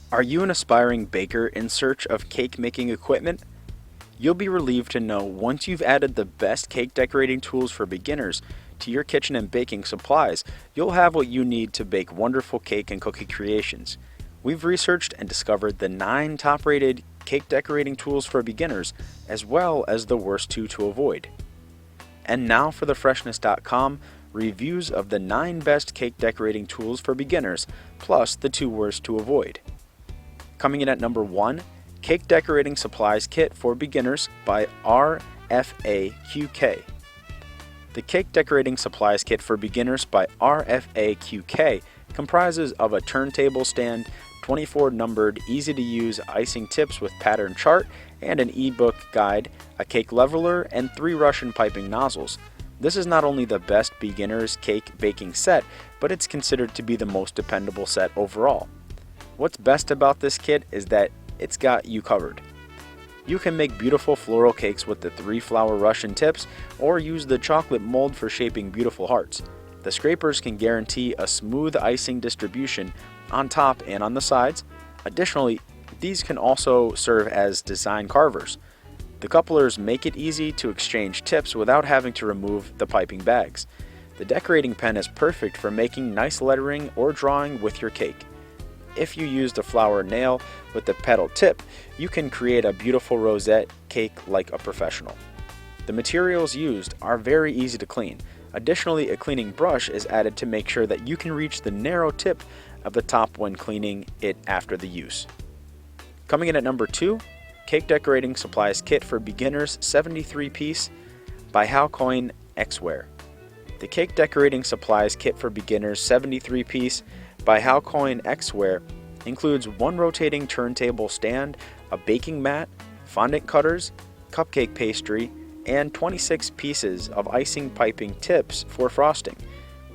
Are you an aspiring baker in search of cake making equipment? You'll be relieved to know once you've added the best cake decorating tools for beginners to your kitchen and baking supplies, you'll have what you need to bake wonderful cake and cookie creations. We've researched and discovered the 9 top-rated cake decorating tools for beginners, as well as the worst 2 to avoid. And now for thefreshness.com reviews of the 9 best cake decorating tools for beginners, plus the 2 worst to avoid. Coming in at number 1, Cake Decorating Supplies Kit for Beginners by RFAQK. The Cake Decorating Supplies Kit for Beginners by RFAQK comprises of a turntable stand, 24 numbered easy-to-use icing tips with pattern chart, and an eBook guide, a cake leveler, and 3 Russian piping nozzles. This is not only the best beginner's cake baking set, but it's considered to be the most dependable set overall. What's best about this kit is that it's got you covered. You can make beautiful floral cakes with the 3 flower Russian tips, or use the chocolate mold for shaping beautiful hearts. The scrapers can guarantee a smooth icing distribution on top and on the sides. Additionally, these can also serve as design carvers. The couplers make it easy to exchange tips without having to remove the piping bags. The decorating pen is perfect for making nice lettering or drawing with your cake. If you use the flower nail with the petal tip, you can create a beautiful rosette cake like a professional. The materials used are very easy to clean. Additionally, a cleaning brush is added to make sure that you can reach the narrow tip of the top when cleaning it after the use. Coming in at number 2, Cake Decorating Supplies Kit for Beginners 73-piece by HalcyonXware. The Cake Decorating Supplies Kit for Beginners 73-piece by HalcyonXware includes 1 rotating turntable stand, a baking mat, fondant cutters, cupcake pastry, and 26 pieces of icing piping tips for frosting.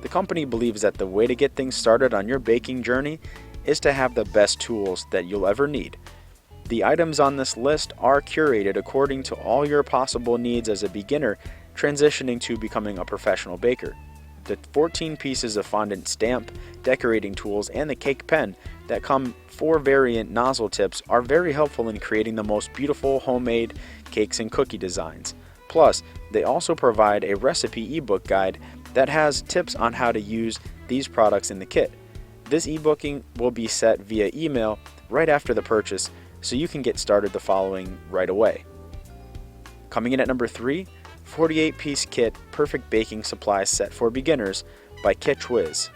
The company believes that the way to get things started on your baking journey is to have the best tools that you'll ever need. The items on this list are curated according to all your possible needs as a beginner transitioning to becoming a professional baker. The 14 pieces of fondant stamp, decorating tools, and the cake pen that come 4 variant nozzle tips are very helpful in creating the most beautiful homemade cakes and cookie designs. Plus, they also provide a recipe ebook guide that has tips on how to use these products in the kit. This ebooking will be sent via email right after the purchase, so you can get started the following right away. Coming in at number 3, 48-piece kit Perfect Baking Supplies Set for Beginners by KitchWhiz.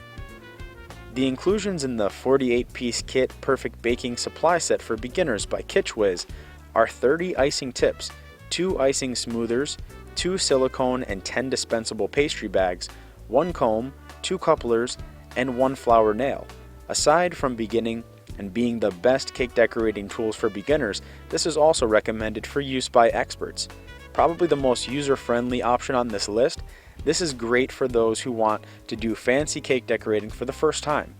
The inclusions in the 48-piece kit Perfect Baking Supply Set for Beginners by KitchWhiz are 30 icing tips, 2 icing smoothers, 2 silicone and 10 dispensable pastry bags, 1 comb, 2 couplers, and 1 flower nail. Aside from beginning and being the best cake decorating tools for beginners, this is also recommended for use by experts. Probably the most user-friendly option on this list, this is great for those who want to do fancy cake decorating for the first time.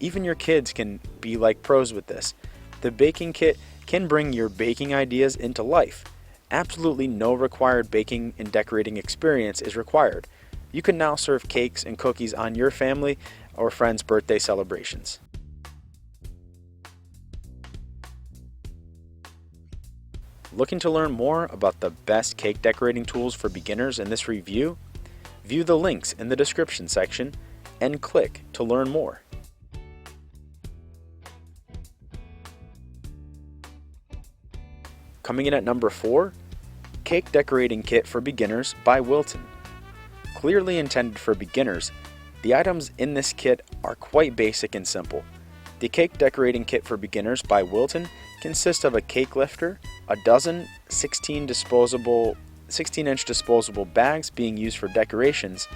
Even your kids can be like pros with this. The baking kit can bring your baking ideas into life. Absolutely no required baking and decorating experience is required. You can now serve cakes and cookies on your family or friends' birthday celebrations. Looking to learn more about the best cake decorating tools for beginners in this review? View the links in the description section and click to learn more. Coming in at number 4, Cake Decorating Kit for Beginners by Wilton. Clearly intended for beginners, the items in this kit are quite basic and simple. The Cake Decorating Kit for Beginners by Wilton consists of a cake lifter, a dozen 16-inch disposable bags being used for decorations,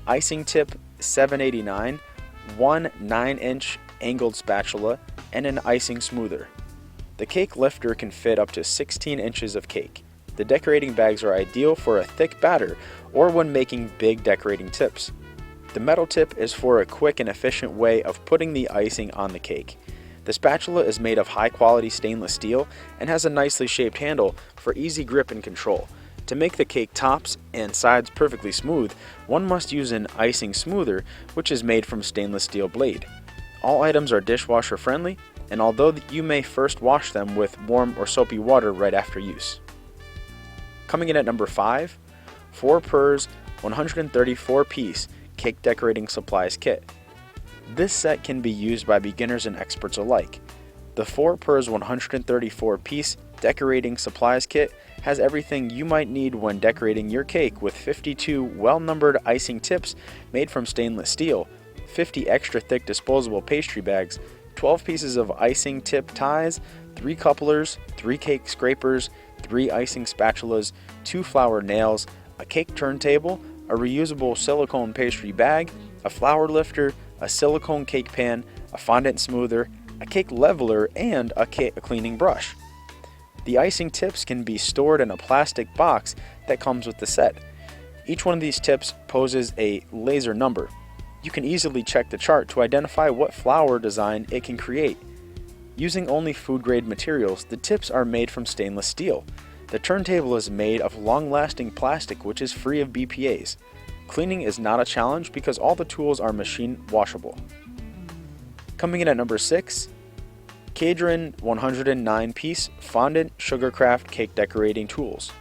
icing tip 789, 1 9-inch angled spatula, and an icing smoother. The cake lifter can fit up to 16 inches of cake. The decorating bags are ideal for a thick batter or when making big decorating tips. The metal tip is for a quick and efficient way of putting the icing on the cake. The spatula is made of high-quality stainless steel and has a nicely shaped handle for easy grip and control. To make the cake tops and sides perfectly smooth, one must use an icing smoother, which is made from stainless steel blade. All items are dishwasher friendly, and although you may first wash them with warm or soapy water right after use. Coming in at number 5, Fopurs 134-piece Cake Decorating Supplies Kit. This set can be used by beginners and experts alike. The Fopurs 134-piece Decorating Supplies Kit has everything you might need when decorating your cake, with 52 well-numbered icing tips made from stainless steel, 50 extra thick disposable pastry bags, 12 pieces of icing tip ties, 3 couplers, 3 cake scrapers, 3 icing spatulas, 2 flour nails, a cake turntable, a reusable silicone pastry bag, a flour lifter, a silicone cake pan, a fondant smoother, a cake leveler, and a cleaning brush. The icing tips can be stored in a plastic box that comes with the set. Each one of these tips poses a laser number. You can easily check the chart to identify what flower design it can create. Using only food-grade materials, the tips are made from stainless steel. The turntable is made of long-lasting plastic, which is free of BPAs. Cleaning is not a challenge because all the tools are machine washable. Coming in at number 6, Cadrim 109-piece Fondant Sugarcraft Cake Decorating Tools.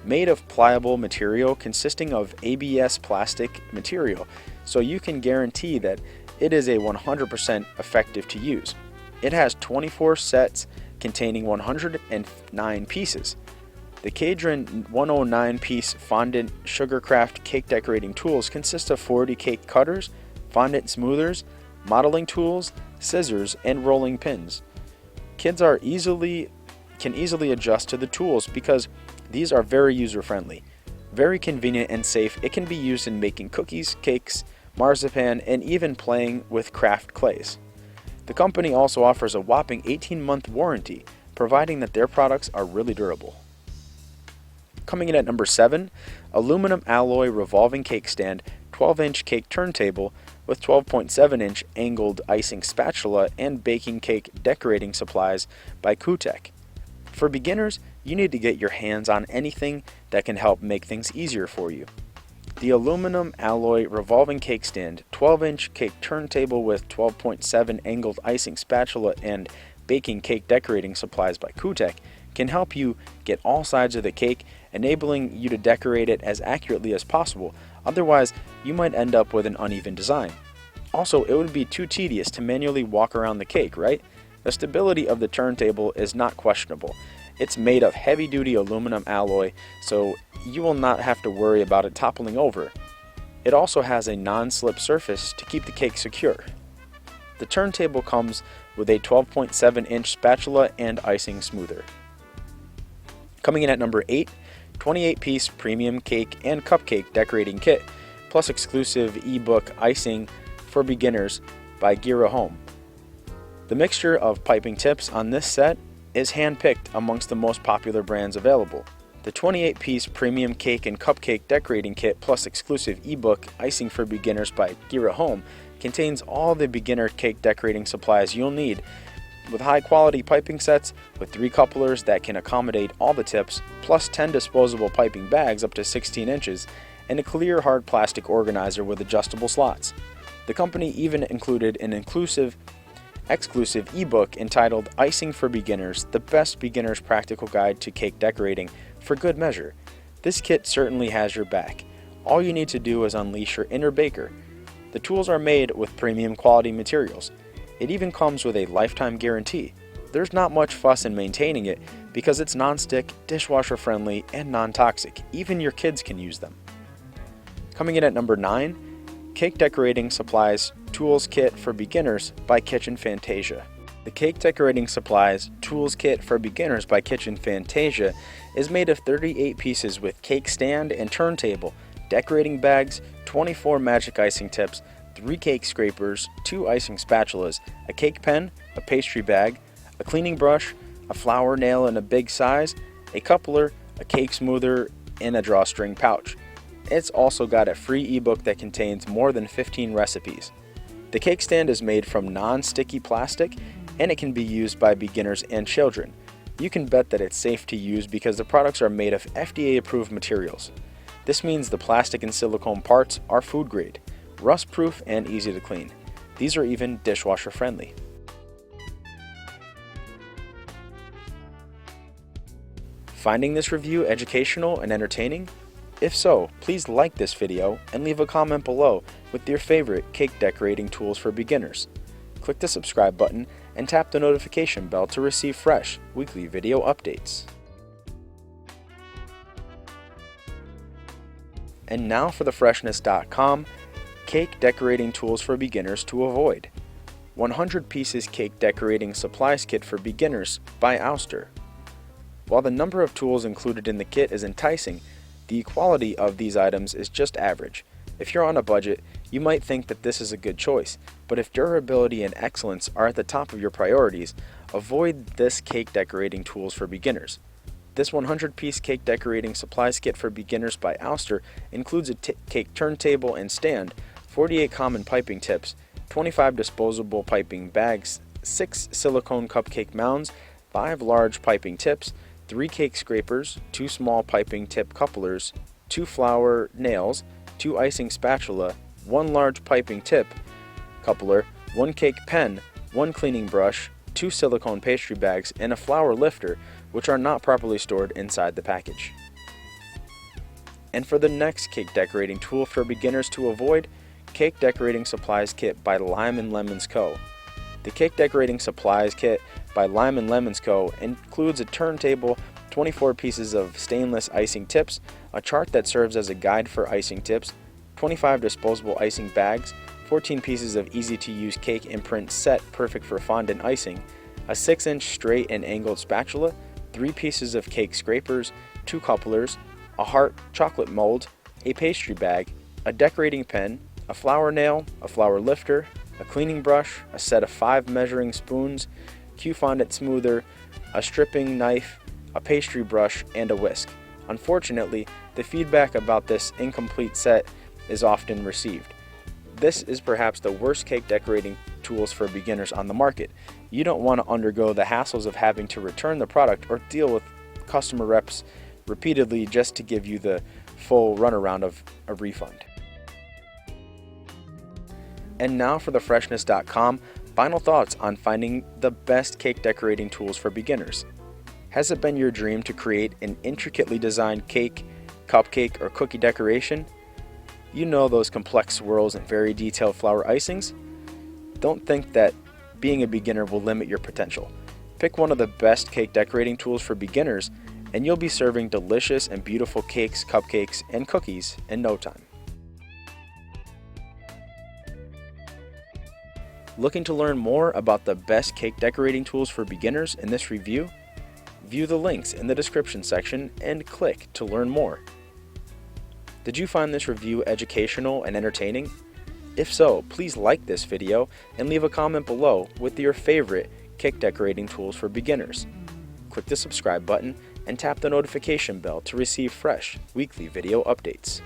Made of pliable material consisting of ABS plastic material, so you can guarantee that it is a 100% effective to use. It has 24 sets containing 109 pieces. The Cadrim 109-piece Fondant Sugarcraft Cake Decorating Tools consist of 40 cake cutters, fondant smoothers, modeling tools, scissors, and rolling pins. Kids can easily adjust to the tools because these are very user-friendly. Very convenient and safe, it can be used in making cookies, cakes, marzipan, and even playing with craft clays. The company also offers a whopping 18-month warranty, providing that their products are really durable. Coming in at number 7, Aluminum Alloy Revolving Cake Stand 12-inch Cake Turntable with 12.7-inch angled icing spatula and baking cake decorating supplies by Kootek. For beginners, you need to get your hands on anything that can help make things easier for you. The Aluminum Alloy Revolving Cake Stand 12-inch Cake Turntable with 12.7 angled icing spatula and baking cake decorating supplies by Kootek can help you get all sides of the cake, enabling you to decorate it as accurately as possible. Otherwise, you might end up with an uneven design. Also, it would be too tedious to manually walk around the cake, right? The stability of the turntable is not questionable. It's made of heavy-duty aluminum alloy, so you will not have to worry about it toppling over. It also has a non-slip surface to keep the cake secure. The turntable comes with a 12.7-inch spatula and icing smoother. Coming in at number 8, 28-piece premium cake and cupcake decorating kit, plus exclusive eBook Icing for Beginners by Gira. The mixture of piping tips on this set is hand-picked amongst the most popular brands available. The 28-piece premium cake and cupcake decorating kit plus exclusive eBook Icing for Beginners by Gira contains all the beginner cake decorating supplies you'll need, with high-quality piping sets with 3 couplers that can accommodate all the tips, plus 10 disposable piping bags up to 16 inches, and a clear hard plastic organizer with adjustable slots. The company even included an exclusive ebook entitled Icing for Beginners, the best beginner's practical guide to cake decorating, for good measure. This kit certainly has your back. All you need to do is unleash your inner baker. The tools are made with premium quality materials. It even comes with a lifetime guarantee. There's not much fuss in maintaining it because it's non-stick, dishwasher friendly, and non-toxic. Even your kids can use them. Coming in at number 9, Cake Decorating Supplies Tools Kit for Beginners by Fantasia. The Cake Decorating Supplies Tools Kit for Beginners by Fantasia is made of 38 pieces with cake stand and turntable, decorating bags, 24 magic icing tips, 3 cake scrapers, 2 icing spatulas, a cake pen, a pastry bag, a cleaning brush, a flour nail in a big size, a coupler, a cake smoother, and a drawstring pouch. It's also got a free ebook that contains more than 15 recipes. The cake stand is made from non-sticky plastic, and it can be used by beginners and children. You can bet that it's safe to use because the products are made of FDA-approved materials. This means the plastic and silicone parts are food grade, rust-proof, and easy to clean. These are even dishwasher friendly. Finding this review educational and entertaining? If so, please like this video and leave a comment below with your favorite cake decorating tools for beginners. Click the subscribe button and tap the notification bell to receive fresh weekly video updates. And now for the Freshness.com Cake Decorating Tools for Beginners to Avoid. 100 Pieces Cake Decorating Supplies Kit for Beginners by Austor. While the number of tools included in the kit is enticing, the quality of these items is just average. If you're on a budget, you might think that this is a good choice, but if durability and excellence are at the top of your priorities, avoid this cake decorating tools for beginners. This 100-piece cake decorating supplies kit for beginners by Austor includes a cake turntable and stand, 48 common piping tips, 25 disposable piping bags, 6 silicone cupcake mounds, 5 large piping tips, 3 cake scrapers, 2 small piping tip couplers, 2 flour nails, 2 icing spatula, 1 large piping tip coupler, 1 cake pen, 1 cleaning brush, 2 silicone pastry bags, and a flour lifter, which are not properly stored inside the package. And for the next cake decorating tool for beginners to avoid, Cake Decorating Supplies Kit by Lime & Lemons Co. The Cake Decorating Supplies Kit by Lime & Lemons Co. includes a turntable, 24 pieces of stainless icing tips, a chart that serves as a guide for icing tips, 25 disposable icing bags, 14 pieces of easy-to-use cake imprint set perfect for fondant icing, a 6-inch straight and angled spatula, 3 pieces of cake scrapers, 2 couplers, a heart chocolate mold, a pastry bag, a decorating pen, a flour nail, a flour lifter, a cleaning brush, a set of 5 measuring spoons, Fondant smoother, a stripping knife, a pastry brush, and a whisk. Unfortunately, the feedback about this incomplete set is often received. This is perhaps the worst cake decorating tools for beginners on the market. You don't want to undergo the hassles of having to return the product or deal with customer reps repeatedly just to give you the full runaround of a refund. And now for the Freshness.com final thoughts on finding the best cake decorating tools for beginners. Has it been your dream to create an intricately designed cake, cupcake, or cookie decoration? You know those complex swirls and very detailed flower icings? Don't think that being a beginner will limit your potential. Pick one of the best cake decorating tools for beginners and you'll be serving delicious and beautiful cakes, cupcakes, and cookies in no time. Looking to learn more about the best cake decorating tools for beginners in this review? View the links in the description section and click to learn more. Did you find this review educational and entertaining? If so, please like this video and leave a comment below with your favorite cake decorating tools for beginners. Click the subscribe button and tap the notification bell to receive fresh weekly video updates.